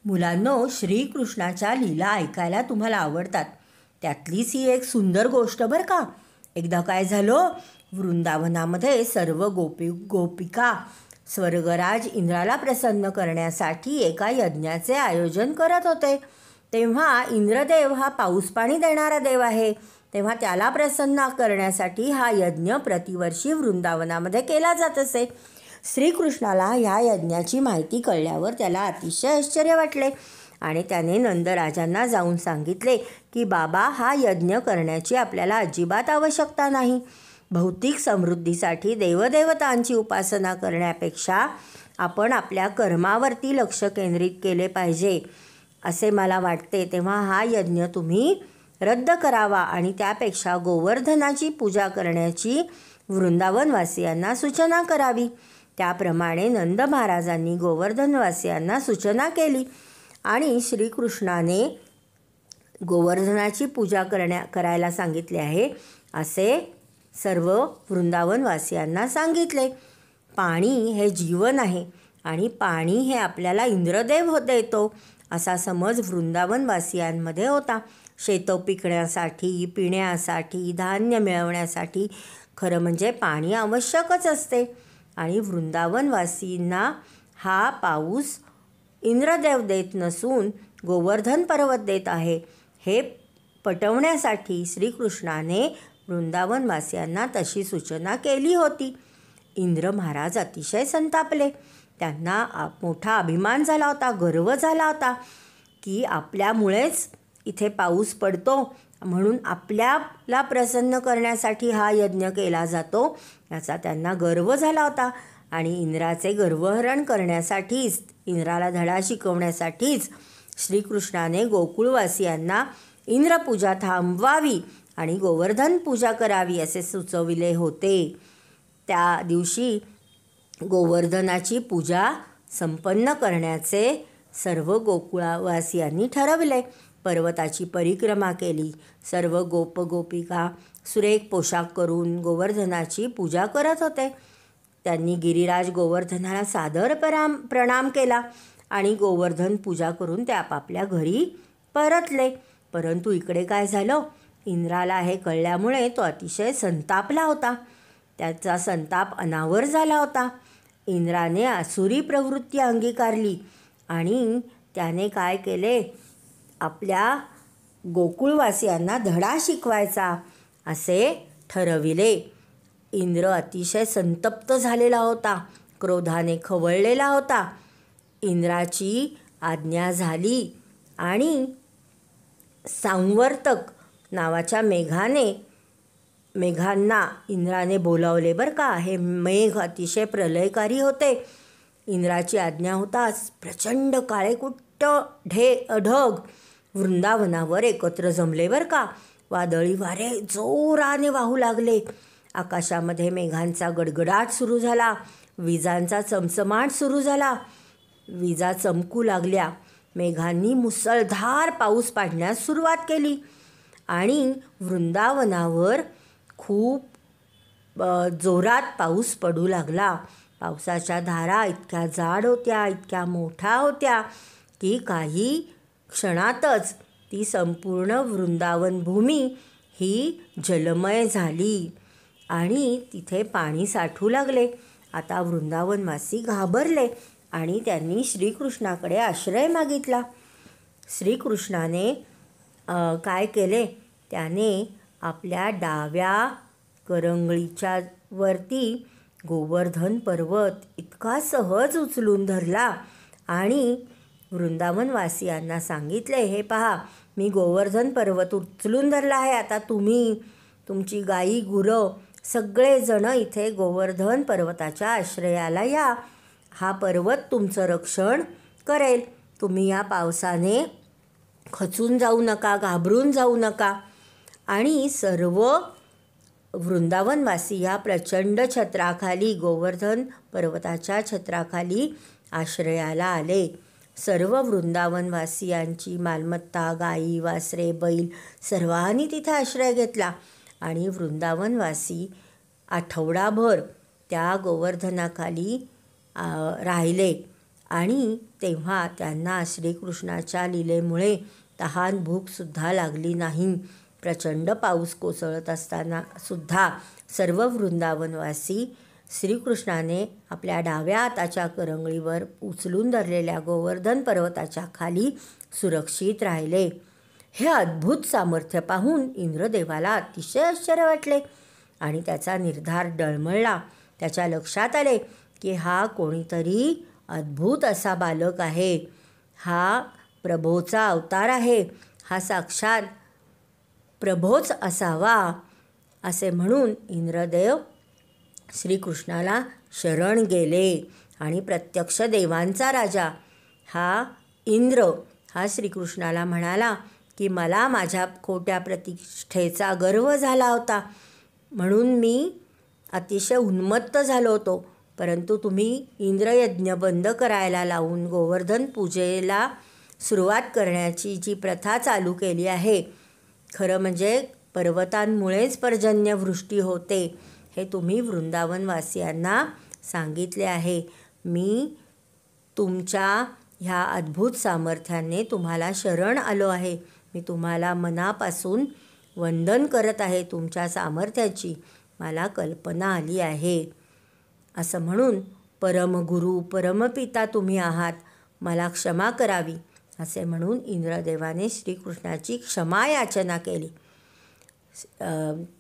मुलांनो, श्रीकृष्णाच्या लीला ऐकायला तुम्हाला आवडतात. त्यातलीच ही एक सुंदर गोष्ट बरं का. एकदा काय झालं, वृंदावनामध्ये सर्व गोपिका स्वर्गराज इंद्राला प्रसन्न करण्यासाठी एका यज्ञाचे आयोजन करत होते. तेव्हा इंद्रदेव हा पाऊस पाणी देणारा देव आहे. तेव्हा त्याला प्रसन्न करण्यासाठी हा यज्ञ प्रतिवर्षी वृंदावनामध्ये केला जात असे. श्रीकृष्णाला ह्या यज्ञाची माहिती कळल्यावर त्याला अतिशय आश्चर्य वाटले आणि त्याने नंदराजांना जाऊन सांगितले की बाबा, हा यज्ञ करण्याची आपल्याला अजिबात आवश्यकता नाही. भौतिक समृद्धीसाठी देवदेवतांची उपासना करण्यापेक्षा आपण आपल्या कर्मावरती लक्ष केंद्रित केले पाहिजे असे मला वाटते. तेव्हा हा यज्ञ तुम्ही रद्द करावा आणि त्यापेक्षा गोवर्धनाची पूजा करण्याची वृंदावनवासियांना सूचना करावी. त्याप्रमाणे नंद महाराजांनी गोवर्धनवासियांना सूचना केली आणि श्रीकृष्णाने गोवर्धनाची पूजा करायला सांगितले आहे असे सर्व वृंदावनवासियांना सांगितले. पाणी हे जीवन आहे आणि पाणी हे आपल्याला इंद्रदेव देतो असा समज वृंदावनवासियांमध्ये होता. शेतं पिकण्यासाठी, पिण्यासाठी, धान्य मिळवण्यासाठी खरं म्हणजे पाणी आवश्यकच असते आणि वृंदावनवासींना हा पाऊस इंद्रदेव देत नसून गोवर्धन पर्वत देत आहे हे पटवण्यासाठी श्रीकृष्णाने वृंदावनवासियांना तशी सूचना केली होती. इंद्र महाराज अतिशय संतापले. त्यांना मोठा अभिमान झाला होता, गर्व झाला होता की आपल्यामुळेच इथे पाऊस पडतो, म्हणून आपल्याला प्रसन्न करण्यासाठी हा यज्ञ केला जातो याचा त्यांना गर्व झाला होता. आणि इंद्राचे गर्वहरण करण्यासाठीच, इंद्राला धडा शिकवण्यासाठीच श्रीकृष्णाने गोकुळवासियांना इंद्रपूजा थांबवावी आणि गोवर्धन पूजा करावी असे सुचविले होते. त्या दिवशी गोवर्धनाची पूजा संपन्न करण्याचे सर्व गोकुळवासियांनी ठरवले. पर्वताची परिक्रमा केली. सर्व गोपिका सुरेख पोशाख करून गोवर्धनाची पूजा करत होते. त्यांनी गिरिराज गोवर्धनाला सादर प्रणाम केला आणि गोवर्धन पूजा करून ते आपापल्या घरी परतले. परंतु इकडे काय झालं, इंद्राला हे कळल्यामुळे तो अतिशय संतापला होता. त्याचा संताप अनावर झाला होता. इंद्राने आसुरी प्रवृत्ती अंगीकारली आणि त्याने काय केले, आपल्या गोकुळवासियांना धडा शिकवायचा असे ठरविले. इंद्र अतिशय संतप्त झालेला होता, क्रोधाने खवळलेला होता. इंद्राची आज्ञा झाली आणि सांवर्तक नावाच्या मेघांना इंद्राने बोलावले बरं का. हे मेघ अतिशय प्रलयकारी होते. इंद्राची आज्ञा होताच प्रचंड काळेकुट्ट ढग वृंदावनावर एकत्र जमले बरं का. वादळी वारे जोराने वाहू लागले. आकाशामध्ये मेघांचा गडगडाट सुरू झाला. विजांचा चमचमाट सुरू झाला. विजा चमकू लागल्या. मेघांनी मुसळधार पाऊस पाडण्यास सुरुवात केली आणि वृंदावनावर खूप जोरात पाऊस पडू लागला. पावसाच्या धारा इतक्या जाड होत्या, इतक्या मोठ्या होत्या की काही क्षणातच ती संपूर्ण वृंदावन भूमी ही जलमय झाली आणि तिथे पाणी साठू लागले. आता वृंदावनवासी घाबरले आणि त्यांनी श्रीकृष्णाकडे आश्रय मागितला. श्रीकृष्णाने काय केले, त्याने आपल्या डाव्या करंगळीच्या वरती गोवर्धन पर्वत इतका सहज उचलून धरला आणि वृंदावनवासियांना सांगितले, हे पहा, मी गोवर्धन पर्वत उचलून धरला आहे. आता तुम्ही, तुमची गाई, गुरं सगळेजण इथे गोवर्धन पर्वताच्या आश्रयाला या. हा पर्वत तुमचं रक्षण करेल. तुम्ही या पावसाने खचून जाऊ नका, घाबरून जाऊ नका. आणि सर्व वृंदावनवासी या प्रचंड छत्राखाली, गोवर्धन पर्वताच्या छत्राखाली आश्रयाला आले. सर्व वृंदावनवासियांची मालमत्ता, गाई, वासरे, बैल सर्वांनी तिथे आश्रय घेतला आणि वृंदावनवासी आठवडाभर त्या गोवर्धनाखाली राहिले आणि तेव्हा त्यांना श्रीकृष्णाच्या लीलेमुळे तहान भूकसुद्धा लागली नाही. प्रचंड पाऊस कोसळत असताना सुद्धा सर्व वृंदावनवासी श्रीकृष्णाने आपल्या डाव्या हाताच्या करंगळीवर उचलून धरलेल्या गोवर्धन पर्वताच्या खाली सुरक्षित राहिले. हे अद्भुत सामर्थ्य पाहून इंद्रदेवाला अतिशय आश्चर्य वाटले आणि त्याचा निर्धार डळमळला. त्याच्या लक्षात आले की हा कोणीतरी अद्भुत असा बालक आहे, हा प्रभोचा अवतार आहे, हा साक्षात प्रभोच असावा. असे म्हणून इंद्रदेव श्रीकृष्णाला शरण गेले आणि प्रत्यक्ष देवांचा राजा हा इंद्र हा श्रीकृष्णाला म्हणाला की मला माझ्या खोट्या प्रतिष्ठेचा गर्व झाला होता म्हणून मी अतिशय उन्मत्त झालो होतो, परंतु तुम्ही इंद्रयज्ञ बंद करायला लावून गोवर्धन पूजेला सुरुवात करण्याची जी प्रथा चालू केली आहे, खरं म्हणजे पर्वतांमुळेच पर्जन्यवृष्टी होते हे तुम्ही वृंदावनवासियांना सांगितले आहे. मी तुमच्या ह्या अद्भुत सामर्थ्याने तुम्हाला शरण आलो आहे. मी तुम्हाला मनापासून वंदन करत आहे. तुमच्या सामर्थ्याची मला कल्पना आली आहे. असं म्हणून परमगुरू परमपिता तुम्ही आहात, मला क्षमा करावी असे म्हणून इंद्रदेवाने श्रीकृष्णाची क्षमा याचना केली.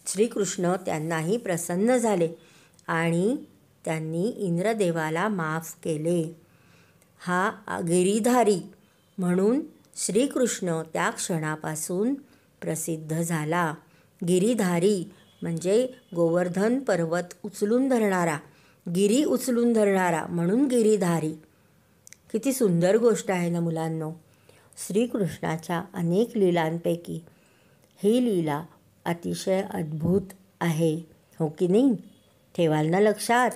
श्रीकृष्ण त्यांनाही प्रसन्न झाले आणि त्यांनी इंद्रदेवाला माफ केले. हा गिरीधारी म्हणून श्रीकृष्ण त्या क्षणापासून प्रसिद्ध झाला. गिरीधारी म्हणजे गोवर्धन पर्वत उचलून धरणारा, गिरी उचलून धरणारा म्हणून गिरीधारी. किती सुंदर गोष्ट आहे ना मुलांनो. श्रीकृष्णाच्या अनेक लीलांपैकी ही लीला अतिशय अद्भुत आहे, हो की नाही? ठेवाल ना लक्षात?